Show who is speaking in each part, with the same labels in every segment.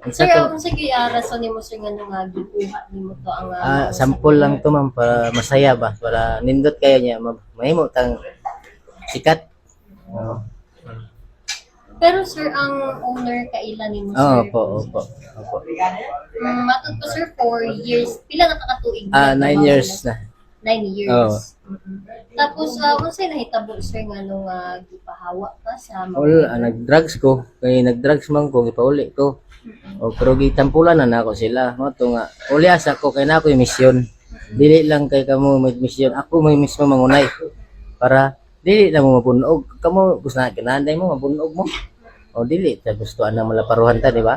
Speaker 1: Unsa
Speaker 2: Sir,
Speaker 1: to?
Speaker 2: kung sige, rason nimo sir nga nung gikuha nimo to ang
Speaker 1: Sample lang to ma'am para masaya ba, para nindot kayo niya, mahimo tang sikat. Oo.
Speaker 2: Pero sir, ang owner kailan nimo
Speaker 1: Oo,
Speaker 2: sir?
Speaker 1: opo.
Speaker 2: Matod ko sir, 4 years. Pila nakakatuig?
Speaker 1: 9 years na.
Speaker 2: 9 years.
Speaker 1: Oo.
Speaker 2: Tapos, unsay nahitabo sir nga nung gipahawa ka sa
Speaker 1: Nag-drugs ko, kay nag-drugs man ko, ipauli ko. O pero gitampulan na nako sila. Mo to nga, uli asa ko kay na ako yung misyon. Dili lang kay kamo may misyon, ako may mismo mangunay. Para dili na mo mabunog. Kamo gusto na kinanday mo mabunog mo. O dili ta gusto ana malaparuhan ta, di ba?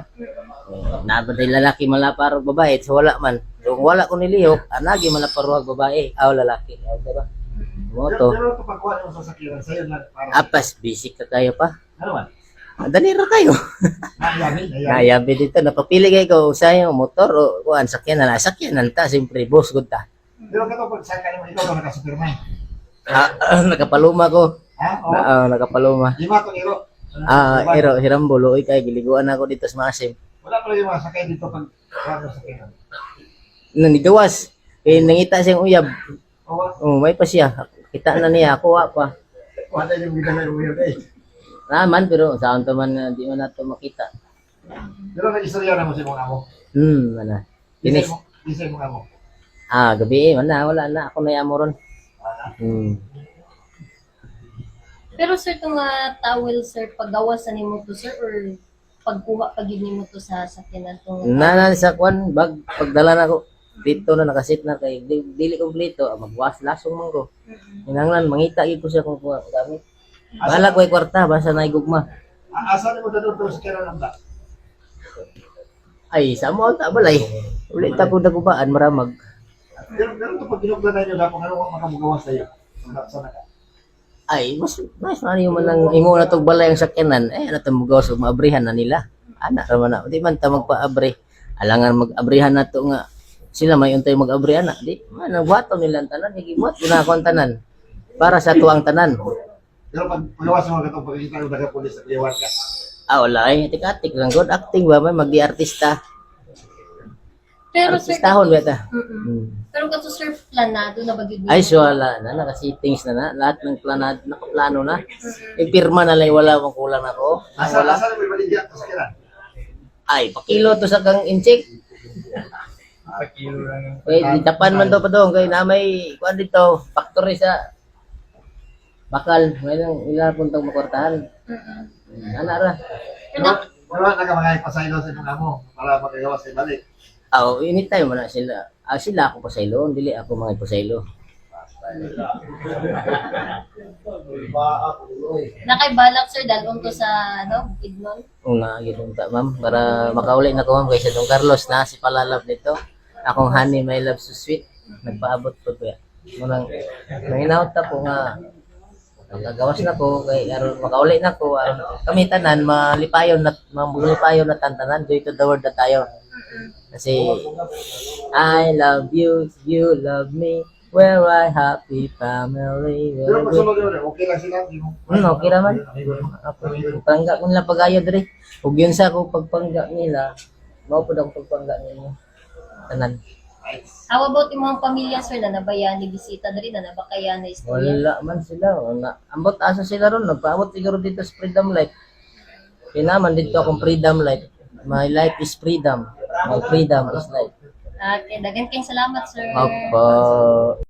Speaker 1: Nabaday lalaki malapar og babae, so wala man. Kung wala ko nilihok, anagi malaparuhan babae, lalaki. Di ba? Mo to.
Speaker 3: Pero ito pagkuha mo sa sakyan, sa'yo lang.
Speaker 1: Apas, basic ka kayo pa.
Speaker 3: Ano man?
Speaker 1: Dali ra kayo.
Speaker 3: Nayabi.
Speaker 1: Nayabi dito, napapili kayo kung sa'yo motor o kuhan, sakyanan. Sakyanan ta, siyempre, boss, good ta.
Speaker 3: Pero kato pag sakyan mo, ikaw ka naka-superman.
Speaker 1: Nakapaluma ko.
Speaker 3: Ha? Oo.
Speaker 1: Nakapaluma.
Speaker 3: Lima itong iro.
Speaker 1: Hirambulo, kay giliguan ako dito sa Masim.
Speaker 3: Wala pala yung mga sakay dito pag kuha mo sakyan.
Speaker 1: Nanigawas, nangita siyang uyab.
Speaker 3: Oo.
Speaker 1: May pa siya. Kita na niya, kuha pa.
Speaker 3: Wala yung gina yung uyab eh.
Speaker 1: Naman, pero saan to man, di man nato makita.
Speaker 3: Pero nag-istorya na mo sa mga amo.
Speaker 1: Mana. Dinis.
Speaker 3: Isa yung mga amo.
Speaker 1: Gabi, wala na. Ako na yamo ron.
Speaker 2: Pero sir, itong towel sir, paggawas na nimo to sir, or pagkuha pag nimo to sa sakyanan tong
Speaker 1: Sa kwan, pagdala na ko. Dito na nakasit na kay dili kompleto, magwas lasong man ko. Hinanglan mangita gyud ko siya kung kuha gamit. Bahala ko ay kwarta basta na igugma.
Speaker 3: Asa ni mo dadto sa sakyan ng da?
Speaker 1: Ay, sa mo ta balay. Uli ta ko dagubaan maramag.
Speaker 3: Pero ito pag ginugdan na nyo, dapat ano makamugawas sa'yo. Sa naka.
Speaker 1: Ay, mas ano man lang imo na tog balay ang sakyanan. Ano to mugaw sa maabrihan na nila. Ana ra man na. Di man ta magpa-abri. Alangan mag-abrihan na to nga. Sila may untay mag-abrihan na. Di man nagbuhaton nila ang tanan, gibuhat gina ko ang tanan para sa tuang tanan.
Speaker 3: Pero pag pagawas mo katong pagkikita ng taga-pulis at liwan ka.
Speaker 1: Wala ay tik-atik lang good acting ba may magi-artista.
Speaker 2: Pero sir,
Speaker 1: Artistahon ba ta?
Speaker 2: pero kato sir, planado na ba gyud
Speaker 1: Ay, so wala na, naka-settings na. Lahat ng planado, nakaplano na. Ipirma na lang, wala akong kulang ako.
Speaker 3: Asa
Speaker 1: Wala.
Speaker 3: na may baligya sa sakyan?
Speaker 1: Ay, pakilo to sa kang incheck.
Speaker 3: Pakilo lang.
Speaker 1: Kaya ditapan man to pa doon. Kaya na may, kuhan dito, factory sa bakal. May lang, ilan puntang makwartahan. Ana ra.
Speaker 3: Wala na ka mga ipasaylo sa mga amo para magagawas sa balik.
Speaker 1: Anytime mo na sila. Sila ako pasaylo, dili ako mga pasaylo.
Speaker 2: Nakaibalak sir dalon to sa Bukidnon.
Speaker 1: Una, ginunta ma'am. Para makauli na ko ma'am. Kaysa Don Carlos na si Palalab nito. Akong honey, my love, so sweet. Nagpaabot po kuya. Munang nanginahot ta po nga nagagawas na ko kay aron makauli na ko kami tanan malipayon na tantanan joy to the world na tayo kasi I love you, you love me, we're a happy family.
Speaker 3: Pero pag sunod yun, okay lang sila.
Speaker 1: Okay naman. Pangga ko nila pag-ayo diri. Ug yun sa ako pagpangga nila, mao pud ako pagpangga nila. Tanan.
Speaker 2: How about imong pamilya sir na nabayan ni bisita diri na nabakayan na istorya?
Speaker 1: Wala man sila. Ambot asa sila ron. Nagpaabot siguro dito sa Freedom Life. Kinaman dito akong Freedom Life. My life is freedom. My freedom is life.
Speaker 2: Okay, dagan kayong salamat sir.
Speaker 1: Opo.